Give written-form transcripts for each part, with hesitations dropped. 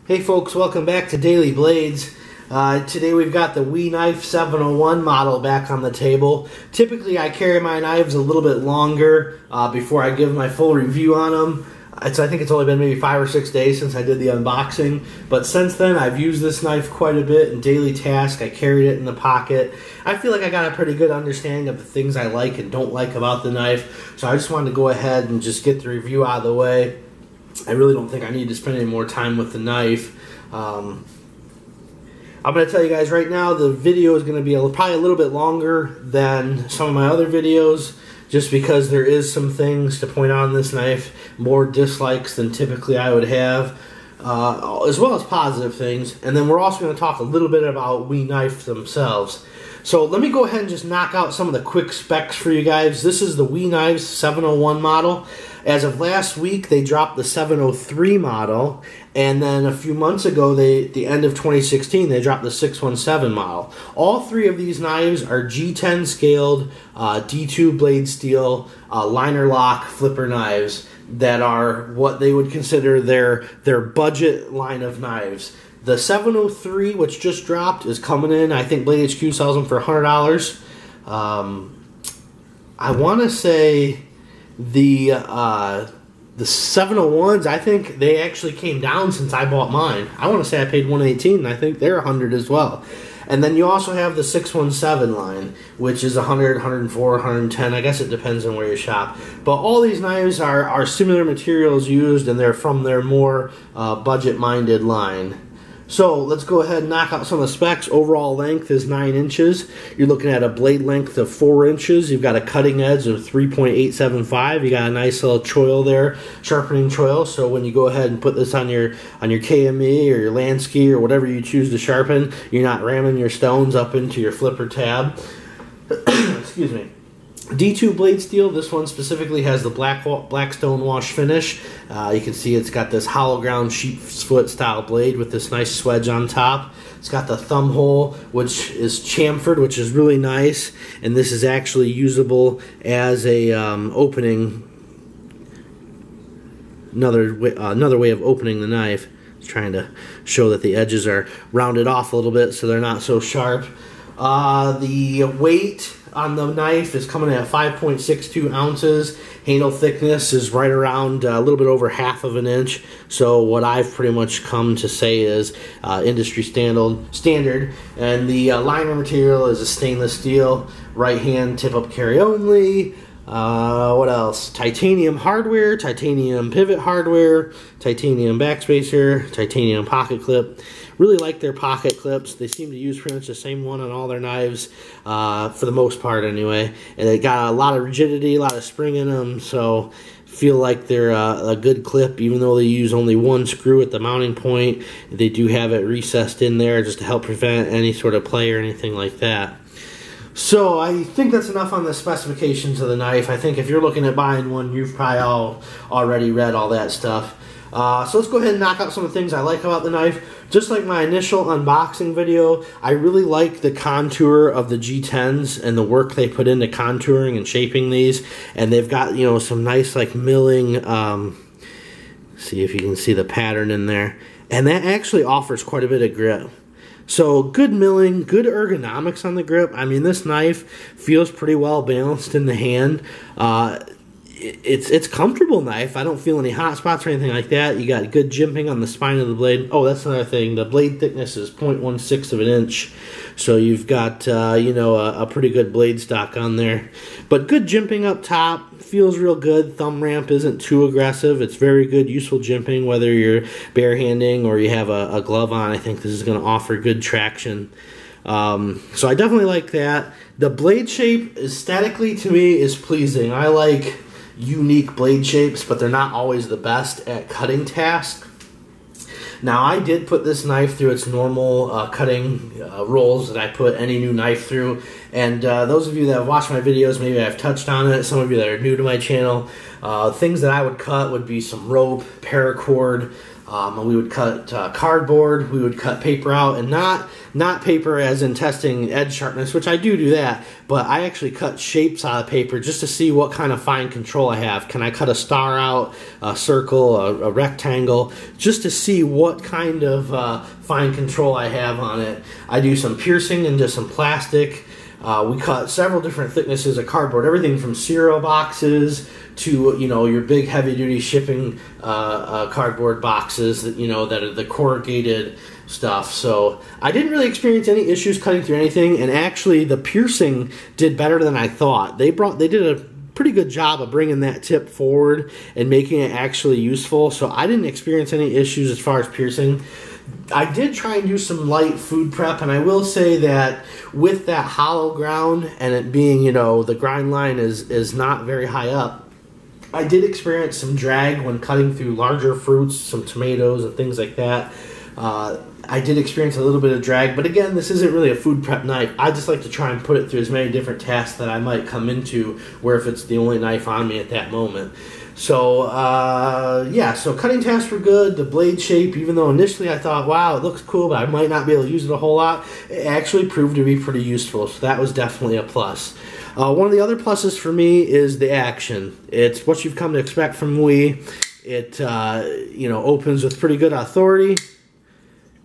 Hey folks, welcome back to Daily Blades. Today we've got the WE Knife 701 model back on the table. Typically I carry my knives a little bit longer before I give my full review on them. I think it's only been maybe 5 or 6 days since I did the unboxing, but since then I've used this knife quite a bit in daily tasks. I carried it in the pocket. I feel like I got a pretty good understanding of the things I like and don't like about the knife, so I just wanted to go ahead and just get the review out of the way. I really don't think I need to spend any more time with the knife. I'm going to tell you guys right now the video is going to be probably a little bit longer than some of my other videos, just because there is some things to point out on this knife, more dislikes than typically I would have, as well as positive things. And then we're also going to talk a little bit about WE Knife themselves. So let me go ahead and just knock out some of the quick specs for you guys. This is the WE Knives 701 model. As of last week, they dropped the 703 model, and then a few months ago, the end of 2016, they dropped the 617 model. All three of these knives are G10 scaled, D2 blade steel, liner lock flipper knives that are what they would consider their budget line of knives. The 703, which just dropped, is coming in. I think Blade HQ sells them for $100. I want to say the 701s, I think they actually came down since I bought mine. I want to say I paid $118, and I think they're $100 as well. And then you also have the 617 line, which is $100, $104, $110. I guess it depends on where you shop. But all these knives are similar materials used, and they're from their more budget-minded line. So let's go ahead and knock out some of the specs. Overall length is 9 inches. You're looking at a blade length of 4 inches. You've got a cutting edge of 3.875. You got a nice little choil there, sharpening choil. So when you go ahead and put this on your KME or your Lansky or whatever you choose to sharpen, you're not ramming your stones up into your flipper tab. Excuse me. D2 blade steel, this one specifically has the black stone wash finish. You can see it's got this hollow ground sheep's foot style blade with this nice swedge on top. It's got the thumb hole, which is chamfered, which is really nice, and this is actually usable as a opening, another way of opening the knife. Just trying to show that the edges are rounded off a little bit so they're not so sharp. The weight on the knife is coming in at 5.62 ounces. Handle thickness is right around a little bit over 1/2 inch. So what I've pretty much come to say is industry standard. And the liner material is a stainless steel, right hand tip up carry only. What else? Titanium hardware, titanium pivot hardware, titanium backspacer, titanium pocket clip. Really like their pocket clips. They seem to use pretty much the same one on all their knives, for the most part anyway. And they got a lot of rigidity, a lot of spring in them, so feel like they're a good clip, even though they use only one screw at the mounting point. They do have it recessed in there just to help prevent any sort of play or anything like that. So I think that's enough on the specifications of the knife. I think if you're looking at buying one, you've probably already read all that stuff. So let's go ahead and knock out some of the things I like about the knife. Just like my initial unboxing video, I really like the contour of the G10s and the work they put into contouring and shaping these. And they've got, you know, some nice like milling, see if you can see the pattern in there. And that actually offers quite a bit of grip. So good milling, good ergonomics on the grip. I mean, this knife feels pretty well balanced in the hand. It's a comfortable knife. I don't feel any hot spots or anything like that. You got good jimping on the spine of the blade. Oh, that's another thing. The blade thickness is 0.16 inch. So you've got, you know, a pretty good blade stock on there. But good jimping up top. Feels real good. Thumb ramp isn't too aggressive. It's very good, useful jimping, whether you're barehanding or you have a glove on. I think this is going to offer good traction. So I definitely like that. The blade shape aesthetically to me is pleasing. I like unique blade shapes, but they're not always the best at cutting tasks. Now I did put this knife through its normal cutting rolls that I put any new knife through, And those of you that have watched my videos, maybe I've touched on it. Some of you that are new to my channel, things that I would cut would be some rope, paracord. We would cut cardboard. We would cut paper out, and not paper as in testing edge sharpness, which I do that. But I actually cut shapes out of paper just to see what kind of fine control I have. Can I cut a star out, a circle, a rectangle, just to see what kind of fine control I have on it. I do some piercing into some plastic. We cut several different thicknesses of cardboard, everything from cereal boxes to, you know, your big heavy-duty shipping cardboard boxes that, you know, that are the corrugated stuff. So I didn't really experience any issues cutting through anything, and actually the piercing did better than I thought. They did a pretty good job of bringing that tip forward and making it actually useful, so I didn't experience any issues as far as piercing. I did try and do some light food prep, and I will say that with that hollow ground and it being, you know, the grind line is not very high up, I did experience some drag when cutting through larger fruits, some tomatoes and things like that. I did experience a little bit of drag, but again, this isn't really a food prep knife. I just like to try and put it through as many different tasks that I might come into, where if it's the only knife on me at that moment. So, yeah, so cutting tasks were good. The blade shape, even though initially I thought, wow, it looks cool, but I might not be able to use it a whole lot, it actually proved to be pretty useful, so that was definitely a plus. One of the other pluses for me is the action. It's what you've come to expect from me. It, you know, opens with pretty good authority.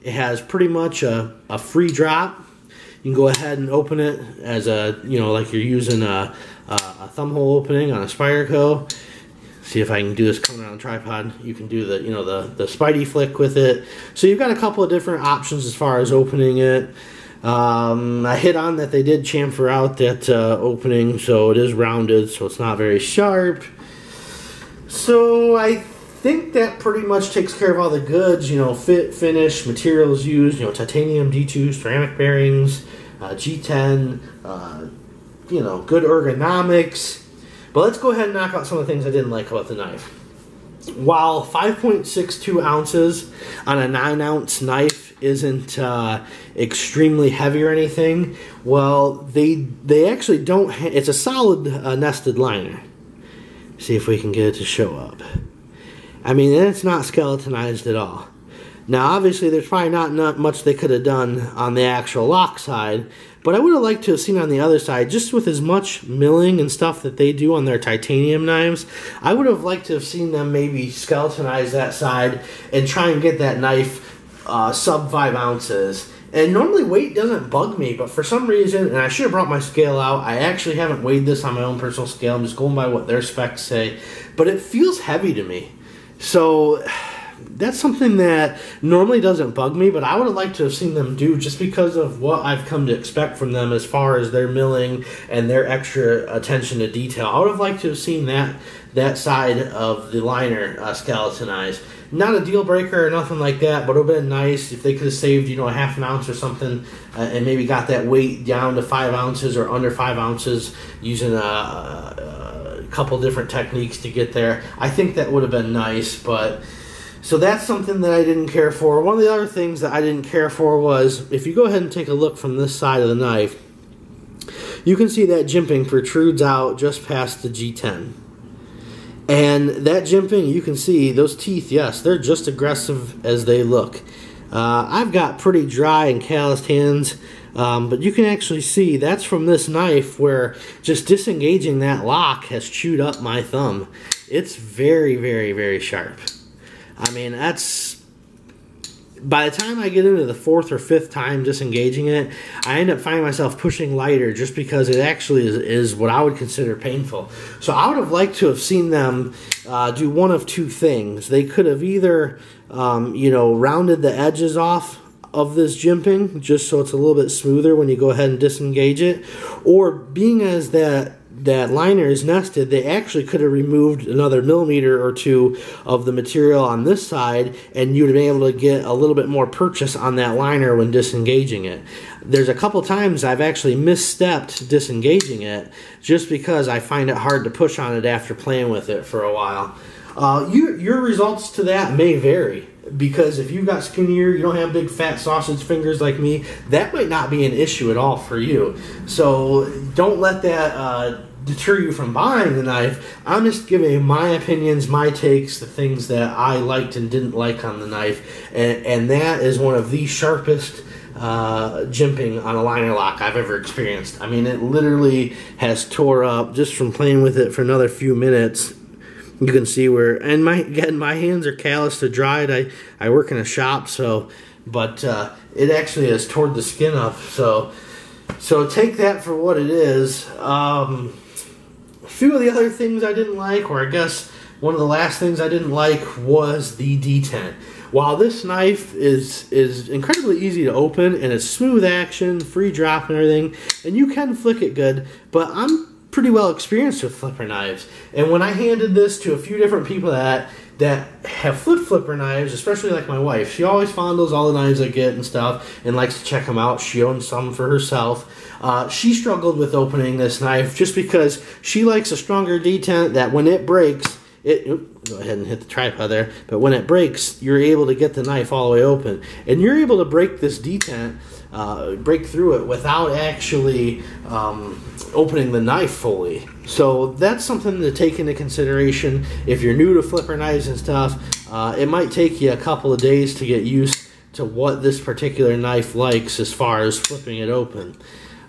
It has pretty much a free drop. You can go ahead and open it as a, you know, like you're using a thumb hole opening on a Spyderco. See if I can do this coming on a tripod. You can do the, you know, the Spidey flick with it. So you've got a couple of different options as far as opening it. I hit on that they did chamfer out that opening, so it is rounded, so it's not very sharp. So I think that pretty much takes care of all the goods, you know, fit, finish, materials used, you know, titanium D2, ceramic bearings, G10, you know, good ergonomics. But let's go ahead and knock out some of the things I didn't like about the knife. While 5.62 ounces on a 9-ounce knife isn't extremely heavy or anything, well, they actually don't. It's a solid nested liner. See if we can get it to show up. I mean, it's not skeletonized at all. Now, obviously, there's probably not much they could have done on the actual lock side, but I would have liked to have seen on the other side, just with as much milling and stuff that they do on their titanium knives, I would have liked to have seen them maybe skeletonize that side and try and get that knife sub 5 ounces. And normally weight doesn't bug me, but for some reason, and I should have brought my scale out, I actually haven't weighed this on my own personal scale, I'm just going by what their specs say, but it feels heavy to me. So that's something that normally doesn't bug me, but I would have liked to have seen them do, just because of what I've come to expect from them as far as their milling and their extra attention to detail. I would have liked to have seen that side of the liner skeletonized. Not a deal breaker or nothing like that, but it would have been nice if they could have saved, you know, a half an ounce or something, and maybe got that weight down to 5 ounces or under 5 ounces using a couple different techniques to get there. I think that would have been nice, but so that's something that I didn't care for. One of the other things that I didn't care for was, if you go ahead and take a look from this side of the knife, you can see that jimping protrudes out just past the G10. And that jimping, you can see those teeth, yes, they're just aggressive as they look. I've got pretty dry and calloused hands, but you can actually see that's from this knife where just disengaging that lock has chewed up my thumb. It's very, very, very sharp. I mean, that's, by the time I get into the 4th or 5th time disengaging it, I end up finding myself pushing lighter just because it actually is what I would consider painful. So I would have liked to have seen them do one of two things. They could have either, you know, rounded the edges off of this jimping just so it's a little bit smoother when you go ahead and disengage it, or being as that liner is nested, they actually could have removed another millimeter or two of the material on this side, and you would have been able to get a little bit more purchase on that liner when disengaging it. There's a couple times I've actually misstepped disengaging it just because I find it hard to push on it after playing with it for a while. Your results to that may vary. because if you've got skinnier, you don't have big fat sausage fingers like me, that might not be an issue at all for you. So don't let that deter you from buying the knife. I'm just giving my opinions, my takes, the things that I liked and didn't like on the knife, and that is one of the sharpest jimping on a liner lock I've ever experienced. I mean, it literally has tore up just from playing with it for another few minutes. You can see where, and my hands are calloused to dried. I work in a shop, but it actually has torn the skin up. So take that for what it is. A few of the other things I didn't like, or I guess one of the last things I didn't like, was the detent. While this knife is incredibly easy to open and it's smooth action, free drop and everything, and you can flick it good, but I'm pretty well experienced with flipper knives. And when I handed this to a few different people that have flipper knives, especially like my wife, she always fondles all the knives I get and stuff and likes to check them out. She owns some for herself. She struggled with opening this knife just because she likes a stronger detent that when it breaks, go ahead and hit the tripod there, but when it breaks, you're able to get the knife all the way open. And you're able to break this detent, break through it without actually opening the knife fully. So that's something to take into consideration if you're new to flipper knives and stuff. It might take you a couple of days to get used to what this particular knife likes as far as flipping it open.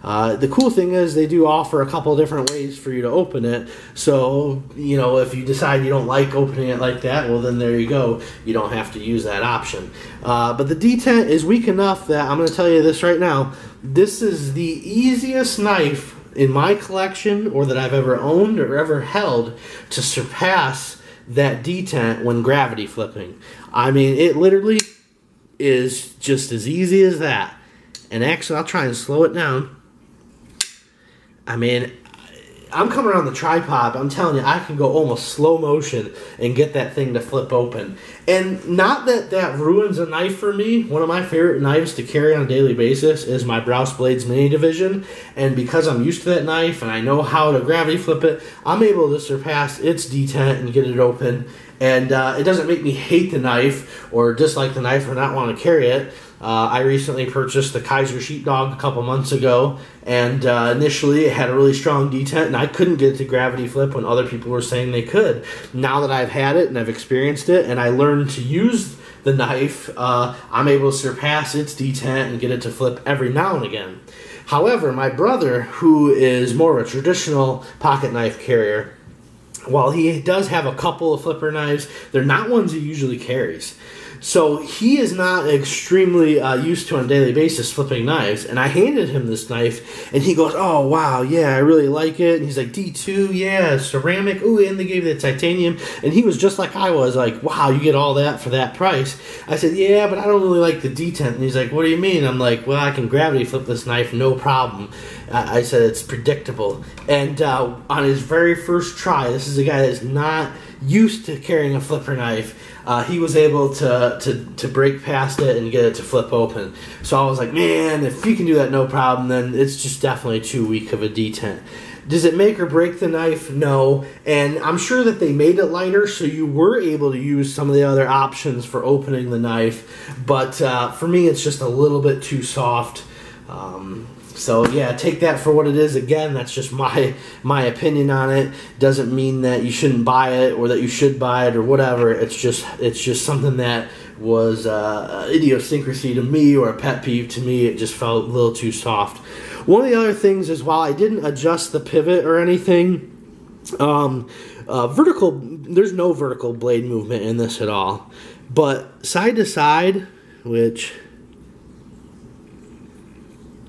The cool thing is they do offer a couple of different ways for you to open it. So, you know, if you decide you don't like opening it like that, well, then there you go. You don't have to use that option. But the detent is weak enough that I'm going to tell you this right now. This is the easiest knife in my collection, or that I've ever owned or ever held, to surpass that detent when gravity flipping. I mean, it literally is just as easy as that. And actually, I'll try and slow it down. I mean, I'm coming around the tripod, but I'm telling you, I can go almost slow motion and get that thing to flip open. And not that that ruins a knife for me. One of my favorite knives to carry on a daily basis is my DailyBlades Mini Division. And because I'm used to that knife and I know how to gravity flip it, I'm able to surpass its detent and get it open. And it doesn't make me hate the knife or dislike the knife or not want to carry it. I recently purchased the Kaiser Sheepdog a couple months ago, and initially it had a really strong detent, and I couldn't get it to gravity flip when other people were saying they could. Now that I've had it and I've experienced it, and I learned to use the knife, I'm able to surpass its detent and get it to flip every now and again. However, my brother, who is more of a traditional pocket knife carrier, while he does have a couple of flipper knives, they're not ones he usually carries. So he is not extremely used to on a daily basis flipping knives. And I handed him this knife, and he goes, "Oh, wow, yeah, I really like it." And he's like, "D2, yeah, ceramic, ooh, and they gave you the titanium." And he was just like I was, like, "Wow, you get all that for that price." I said, "Yeah, but I don't really like the detent." And he's like, "What do you mean?" I'm like, "Well, I can gravity flip this knife, no problem." I said, "It's predictable." And on his very first try, this is a guy that's not used to carrying a flipper knife, he was able to break past it and get it to flip open. So I was like, man, if you can do that, no problem, then it's just definitely too weak of a detent. Does it make or break the knife? No. And I'm sure that they made it lighter, so you were able to use some of the other options for opening the knife. But for me, it's just a little bit too soft. So yeah, take that for what it is. Again, that's just my opinion on it. Doesn't mean that you shouldn't buy it or that you should buy it or whatever. It's just something that was idiosyncrasy to me, or a pet peeve to me. It just felt a little too soft. One of the other things is, while I didn't adjust the pivot or anything, there's no vertical blade movement in this at all. But side to side, which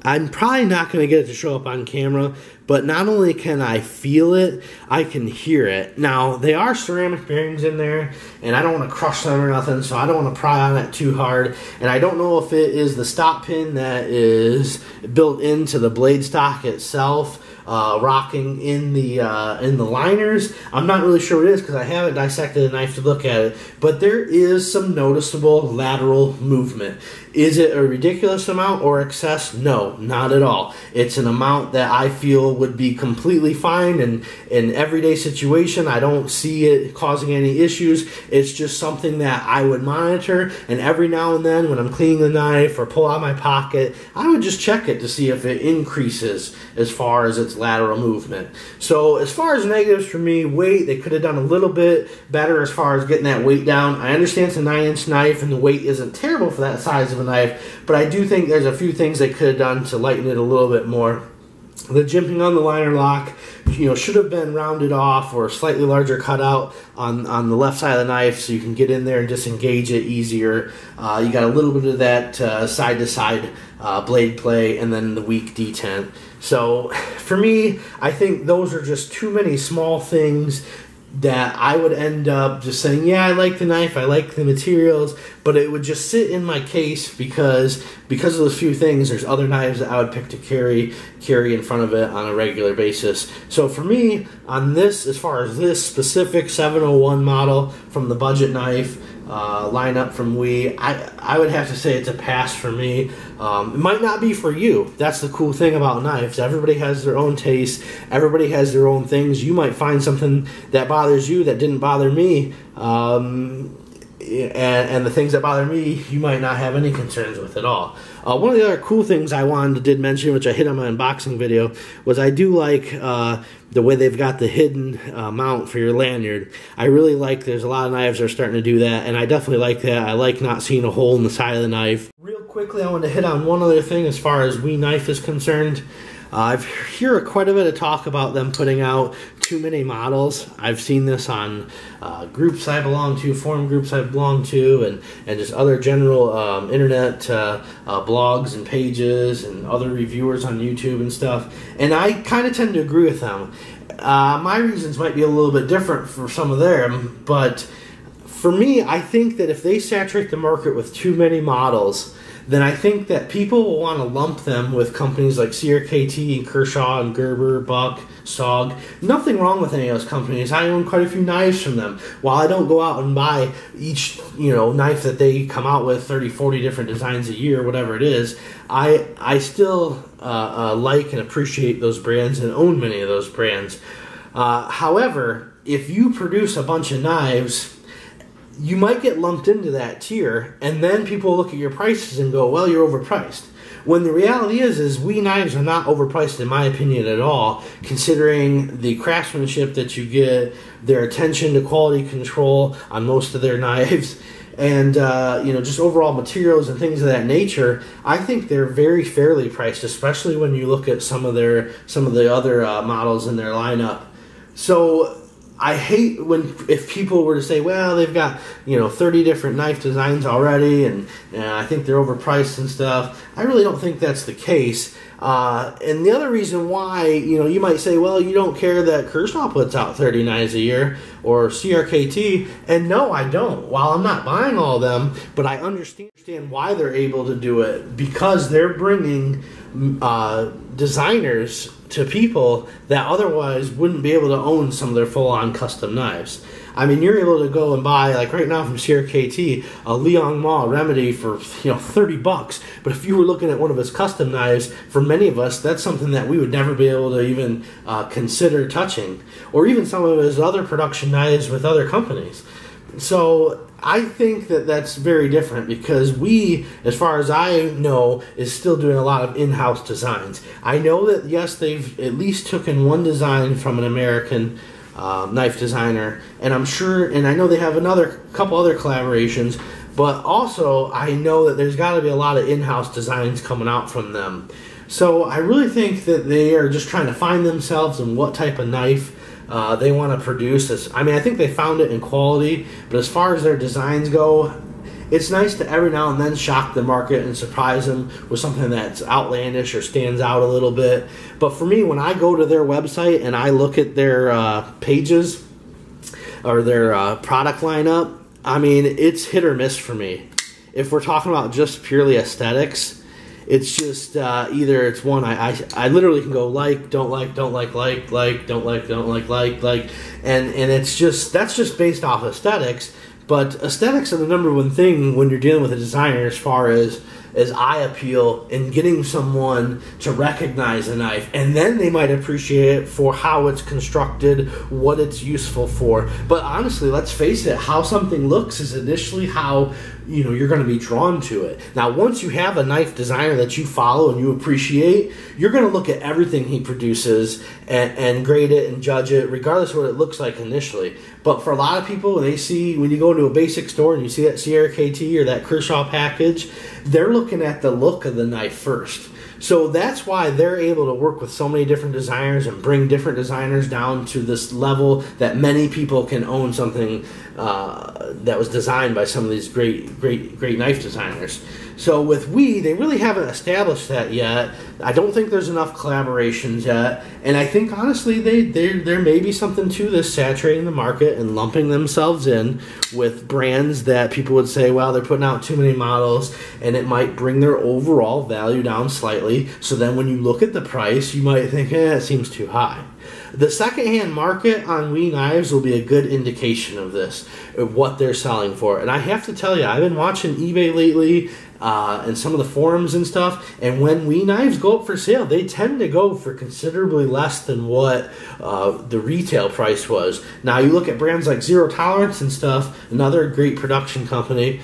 I'm probably not going to get it to show up on camera, but not only can I feel it, I can hear it. Now, they are ceramic bearings in there, and I don't want to crush them or nothing, so I don't want to pry on it too hard. And I don't know if it is the stop pin that is built into the blade stock itself, rocking in the liners. I'm not really sure what it is because I haven't dissected the knife to look at it, but there is some noticeable lateral movement. Is it a ridiculous amount or excess? No, not at all. It's an amount that I feel would be completely fine, and in everyday situation I don't see it causing any issues. It's just something that I would monitor, and every now and then when I'm cleaning the knife or pull out my pocket, I would just check it to see if it increases as far as its lateral movement. So as far as negatives for me, weight, they could have done a little bit better as far as getting that weight down. I understand it's a 9-inch knife and the weight isn't terrible for that size of a knife, but I do think there's a few things they could have done to lighten it a little bit more. The jimping on the liner lock, should have been rounded off or slightly larger cutout on the left side of the knife so you can get in there and disengage it easier. You got a little bit of that side-to-side blade play, and then the weak detent. So for me, I think those are just too many small things that I would end up just saying, yeah, I like the knife, I like the materials, but it would just sit in my case because of those few things. There's other knives that I would pick to carry in front of it on a regular basis. So for me, on this, as far as this specific 701 model from the budget knife lineup from WE, I would have to say it's a pass for me. It might not be for you. That's the cool thing about knives. Everybody has their own taste. Everybody has their own things. You might find something that bothers you that didn't bother me. And the things that bother me, you might not have any concerns with at all. One of the other cool things I did mention, which I hit on my unboxing video, was I do like the way they've got the hidden mount for your lanyard. I really like, there's a lot of knives that are starting to do that, and I definitely like that. I like not seeing a hole in the side of the knife. Real quickly, I want to hit on one other thing as far as WE knife is concerned. I've heard quite a bit of talk about them putting out too many models. I've seen this on groups I belong to, forum groups I belong to, and just other general internet blogs and pages and other reviewers on YouTube and stuff. And I kind of tend to agree with them. My reasons might be a little bit different for some of them, but for me, I think that if they saturate the market with too many models, then I think that people will want to lump them with companies like CRKT and Kershaw and Gerber, Buck, SOG. Nothing wrong with any of those companies. I own quite a few knives from them. While I don't go out and buy each knife that they come out with, 30, 40 different designs a year, whatever it is, I still like and appreciate those brands and own many of those brands. However, if you produce a bunch of knives, you might get lumped into that tier, and then people look at your prices and go, well, you're overpriced. When the reality is WE knives are not overpriced, in my opinion, at all, considering the craftsmanship that you get, their attention to quality control on most of their knives, and just overall materials and things of that nature. I think they're very fairly priced, especially when you look at some of the other models in their lineup. So I hate if people were to say, well, they've got 30 different knife designs already, and I think they're overpriced and stuff. I really don't think that's the case. And the other reason why, you might say, well, you don't care that Kershaw puts out 30 knives a year, or CRKT, and no, I don't. While I'm not buying all of them, but I understand why they're able to do it, because they're bringing designers to people that otherwise wouldn't be able to own some of their full-on custom knives. I mean, you're able to go and buy, like right now from CRKT, a Liang Ma Remedy for $30. But if you were looking at one of his custom knives, for many of us, that's something that we would never be able to even consider touching, or even some of his other production knives with other companies. So I think that that's very different, because WE, as far as I know, is still doing a lot of in-house designs. I know that, yes, they've at least taken one design from an American knife designer, and I'm sure, and I know they have couple other collaborations, but also I know that there's got to be a lot of in-house designs coming out from them. So I really think that they are just trying to find themselves in what type of knife they want to produce. I mean, I think they found it in quality, but as far as their designs go, it's nice to every now and then shock the market and surprise them with something that's outlandish or stands out a little bit. But for me, when I go to their website and I look at their pages or their product lineup, I mean, it's hit or miss for me. If we're talking about just purely aesthetics, it's just either it's one I literally can go like, don't like, don't like, like, don't like, don't like, and it's just, that's just based off aesthetics. But aesthetics are the number one thing when you're dealing with a designer, as far as is eye appeal in getting someone to recognize a knife, and then they might appreciate it for how it's constructed, what it's useful for. But honestly, let's face it, how something looks is initially how you're going to be drawn to it. Now, once you have a knife designer that you follow and you appreciate, you're going to look at everything he produces and grade it and judge it, regardless of what it looks like initially. But for a lot of people, when you go into a basic store and you see that Sierra KT or that Kershaw package, they're looking at the look of the knife first. So that's why they're able to work with so many different designers and bring different designers down to this level that many people can own something that was designed by some of these great knife designers. So with they really haven't established that yet. I don't think there's enough collaborations yet, and I think honestly there may be something to this saturating the market and lumping themselves in with brands that people would say, well, they're putting out too many models, and it might bring their overall value down slightly. So then when you look at the price, you might think, it seems too high. The secondhand market on WE knives will be a good indication of this, of what they're selling for. And I have to tell you, I've been watching eBay lately and some of the forums and stuff, and when WE knives go up for sale, they tend to go for considerably less than what the retail price was. Now, you look at brands like Zero Tolerance and stuff, another great production company,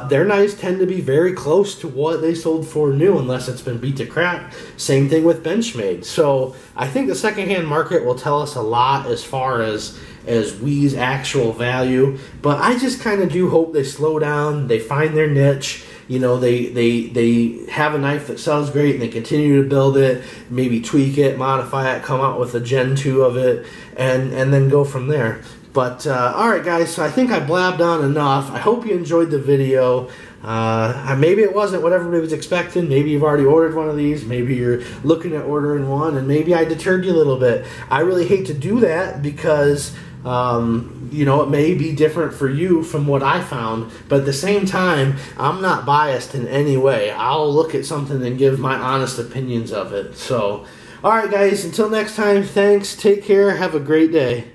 their knives tend to be very close to what they sold for new, unless it's been beat to crap. Same thing with Benchmade. So I think the secondhand market will tell us a lot as far as WE's actual value, but I just kind of do hope they slow down, they find their niche. They have a knife that sells great and they continue to build it, maybe tweak it, modify it, come out with a Gen 2 of it, and then go from there. But alright guys, so I think I blabbed on enough. I hope you enjoyed the video. Maybe it wasn't what everybody was expecting. Maybe you've already ordered one of these. Maybe you're looking at ordering one, and maybe I deterred you a little bit. I really hate to do that because it may be different for you from what I found, but at the same time, I'm not biased in any way. I'll look at something and give my honest opinions of it. So, alright guys, until next time, thanks, take care, have a great day.